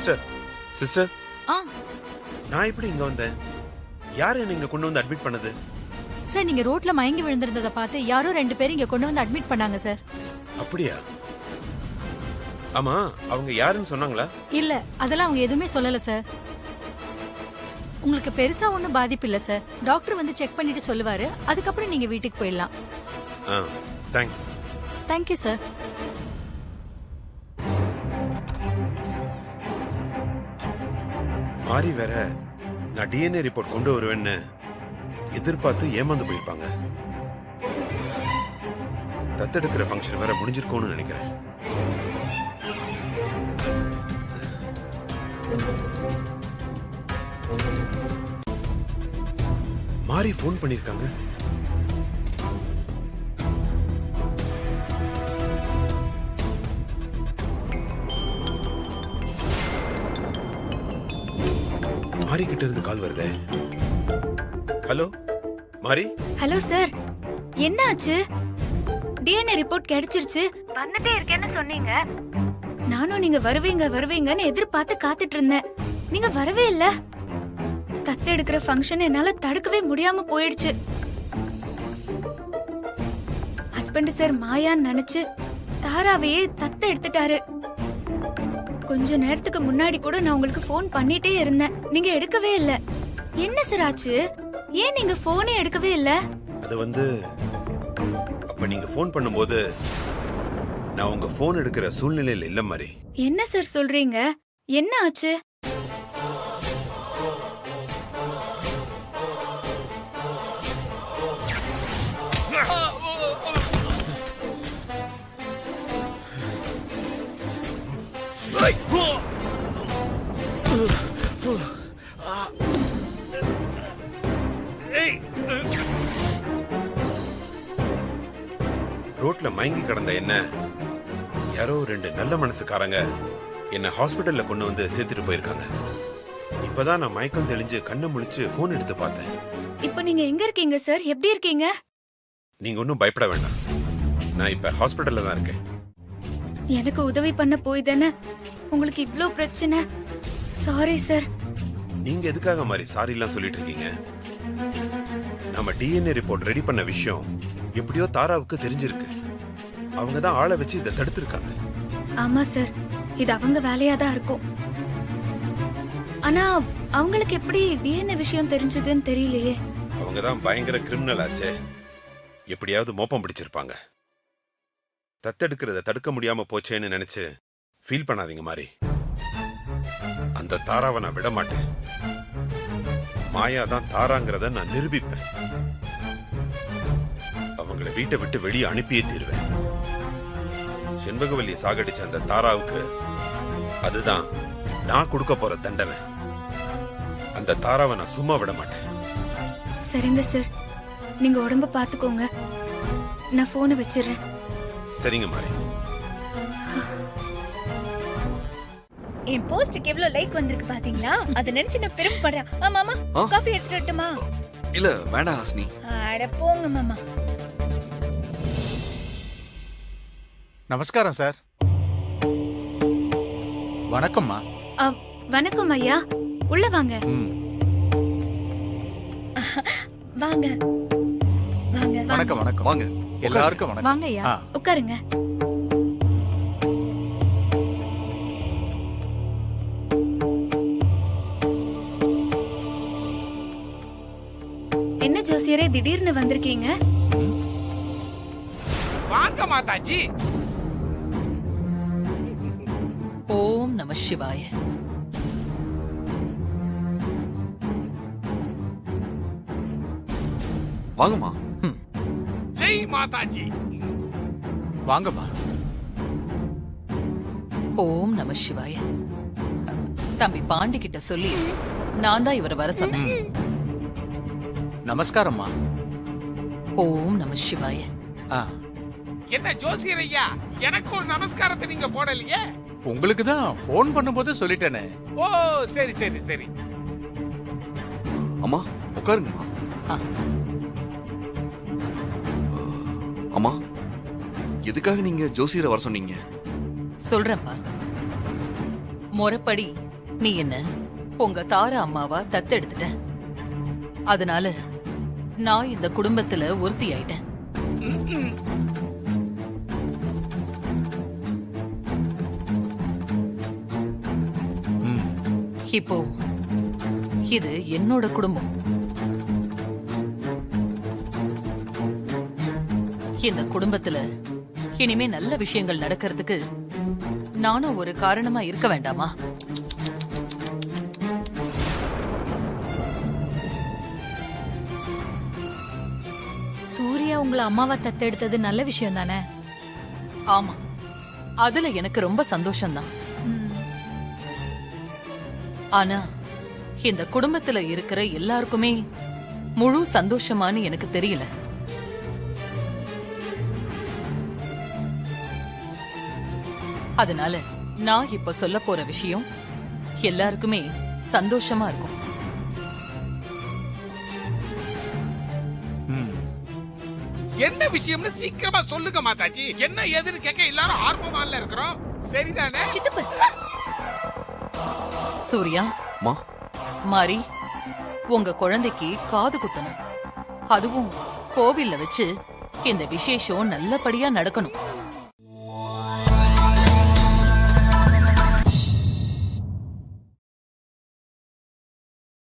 Sister sister ஆ நான் எப்படி இங்க வந்தேன்? யார் என்ன இங்க கொண்டு வந்து அட்மிட் பண்ணது? சார், நீங்க ரோட்ல மயங்கி விழுந்திருந்தத பார்த்து யாரோ 2 பேர் இங்க கொண்டு வந்து அட்மிட் பண்ணாங்க சார். அப்படியா? ஆமா, அவங்க யாருன்னு சொன்னாங்களா? இல்ல, அதெல்லாம் அவங்க எதுவுமே சொல்லல சார். உங்களுக்கு பெருசா ஒண்ணும் பாதிப்பு இல்ல சார். டாக்டர் வந்து செக் பண்ணிட்டு சொல்லுவாரு. அதுக்கப்புறம் நீங்க வீட்டுக்கு போயிடலாம். தேங்க்ஸ். Thank you sir. மாறி வேற நான் டிஎன்ஏ ரிப்போர்ட் கொண்டு வருவேன்னு எதிர்பார்த்து ஏமாந்து போயிருப்பாங்க. தத்தெடுக்கிற ஃபங்க்ஷன் வேற முடிஞ்சிருக்கும்னு நினைக்கிறேன். மாறி ஃபோன் பண்ணிருக்காங்க. மாறி கிட்ட இருந்து கால் வருதே. ஹலோ மாறி. ஹலோ சார், என்ன ஆச்சு? டிஎன்ஏ ரிப்போர்ட் கிடைச்சிருச்சு. வந்துட்டே இருக்கேன்னு சொன்னீங்க. நானும் நீங்க வருவீங்கன்னு எதிர்பார்த்து காத்துட்டு இருந்தேன். நீங்க வரவே இல்ல. தத்தெடுக்கிற ஃபங்க்ஷன் என்னால தடுக்கவே முடியாம போயிடுச்சு. ஹஸ்பண்ட் சார் மாயான்னு நினைச்சு தாராவையே தத்து எடுத்துட்டாரு. கொஞ்ச நேரத்துக்கு முன்னாடி கூட நான் உங்களுக்கு போன் பண்ணிட்டே இருந்தேன். நீங்க எடுக்கவே இல்ல. என்ன சார் ஆச்சு? ஏன் நீங்க போனே எடுக்கவே இல்ல? அது வந்து அப்ப நீங்க போன் பண்ணும்போது நான் உங்க போன் எடுக்கிற சூழ்நிலையில இல்ல மாதிரி. என்ன சார் சொல்றீங்க? என்ன ஆச்சு? ரோட்ல மயங்கி கிடந்த என்ன யாரோ 2 நல்ல மனசுக்காரங்க என்ன ஹாஸ்பிடல்ல கொண்டு வந்து சேர்த்துட்டு போயிருக்காங்க. இப்பதான் நான் மயக்கம் தெளிஞ்சு கண்ணை முழிச்சு போன் எடுத்து பார்த்தேன். இப்ப நீங்க எங்க இருக்கீங்க சார்? எப்படி இருக்கீங்க? நீங்க ஒன்னும் பயப்பட வேண்டாம். நான் இப்ப ஹாஸ்பிடல்ல தான் இருக்கேன். எனக்கு உதவி பண்ண போய் தானே உங்களுக்கு இவ்ளோ பிரச்சனை. Sorry sir. நீங்க எதுக்காக மாதிரி சாரி எல்லாம் சொல்லிட்டு இருக்கீங்க? நம்ம டிஎன்ஏ ரிப்போர்ட் ரெடி பண்ண விஷயம் எப்படியோ தாராவுக்கு தெரிஞ்சிருக்கு. அவங்க தான் ஆளை வச்சு இதை தடுத்திருக்காங்க. ஆமா சார், இது அவங்க வேலையா தான் இருக்கும். ஆனா அவங்களுக்கு எப்படி டிஎன்ஏ விஷயம் தெரிஞ்சதுன்னு தெரியலையே. அவங்க தான் பயங்கர கிரிமினல் ஆச்சே. எப்படியாவது மோப்பம் பிடிச்சிருப்பாங்க. தத்தெடுக்கிறத தடுக்க முடியாம போச்சேன்னு நினைச்சு ஃபீல் பண்ணாதீங்க மாதிரி. அந்த தாராவை நான் விட மாட்டேன். மாயா தான் தாராங்கிறத நான் நிரூபிப்பேன். அவங்கள வீட்டை விட்டு வெளியே அனுப்பியே தீருவேன். செண்பகவல்லியை சாகடிச்ச அந்த தாராவுக்கு அதுதான் நான் கொடுக்க போற தண்டனை. அந்த தாராவை நான் சும்மா விட மாட்டேன். சரிங்க சார், நீங்க உடம்ப பாத்துக்கோங்க. நான் போனை வச்சிடுறேன். சரிங்க மாதிரி. என் போஸ்டுக்கு எவ்வளவு லைக் வந்திருக்கு பாத்தீங்களா? அத நினைச்சு நான் பெருமைப்படுறேன். மாமா, காஃபி எடுத்துட்டு வரட்டுமா? இல்ல வேண்டாம் ஹாஸ்னி. அட போங்க மாமா. நமஸ்காரம் சார். வணக்கம்மா. வணக்கம் ஐயா, உள்ள வாங்க. வாங்க வாங்க. வணக்கம் வணக்கம். வாங்க எல்லாருக்கும் வணக்கம். வாங்க ஐயா. உட்காருங்க. என்ன ஜோசியரே திடீர்னு வந்திருக்கீங்க? வாங்க மாதாஜி. ஓம் நம சிவாய. வாங்கம்மா. ஜெய் மாதாஜி. வாங்கம்மா. ஓம் நம சிவாய. தம்பி பாண்டி கிட்ட சொல்லி நான் தான் இவரை வர சொன்னேன். நமஸ்காரம்மா. ஓம் நம சிவாய. என்ன ஜோசியர் ஐயா, எனக்கு ஒரு நமஸ்காரத்தை நீங்க போடலையே? உங்களுக்கு தான் போன் பண்ணும்போது சொல்லிட்டேனே. ஓ சரி சரி சரி. அம்மா உட்காருங்கம்மா. அம்மா, எதுக்காக நீங்க ஜோசியரை வர சொன்னீங்க? சொல்றேன்ப்பா. முறைப்படி நீ என்ன உங்க தார அம்மாவா தத்தெடுத்துட்ட. அதனால நான் இந்த குடும்பத்துல ஒருத்தி ஆயிட்டேன். இப்போ இது என்னோட குடும்பம். இந்த குடும்பத்துல இனிமே நல்ல விஷயங்கள் நடக்கிறதுக்கு நானும் ஒரு காரணமா இருக்க வேண்டாமா? சூர்யா உங்களை அம்மாவா தத்தெடுத்தது நல்ல விஷயம் தானே? ஆமா, அதுல எனக்கு ரொம்ப சந்தோஷம்தான். ஆனா இந்த குடும்பத்துல இருக்கிற எல்லாருக்குமே முழு சந்தோஷமான்னு எனக்கு தெரியல. அதனால நான் இப்ப சொல்ல போற விஷயம் எல்லாருக்குமே சந்தோஷமா இருக்கும். என்ன விஷயம்னு சீக்கிரமா சொல்லுங்க மாதாஜி. என்ன ஏதுன்னு கேட்க எல்லாரும் ஆர்வமால இருக்கிறோம். சரிதானே? சூர்யா, மா மாரி, உங்க குழந்தைக்கு காது குத்தணும். அதுவும் கோவில்ல வச்சு இந்த விசேஷம் நல்லபடியா நடக்கணும்.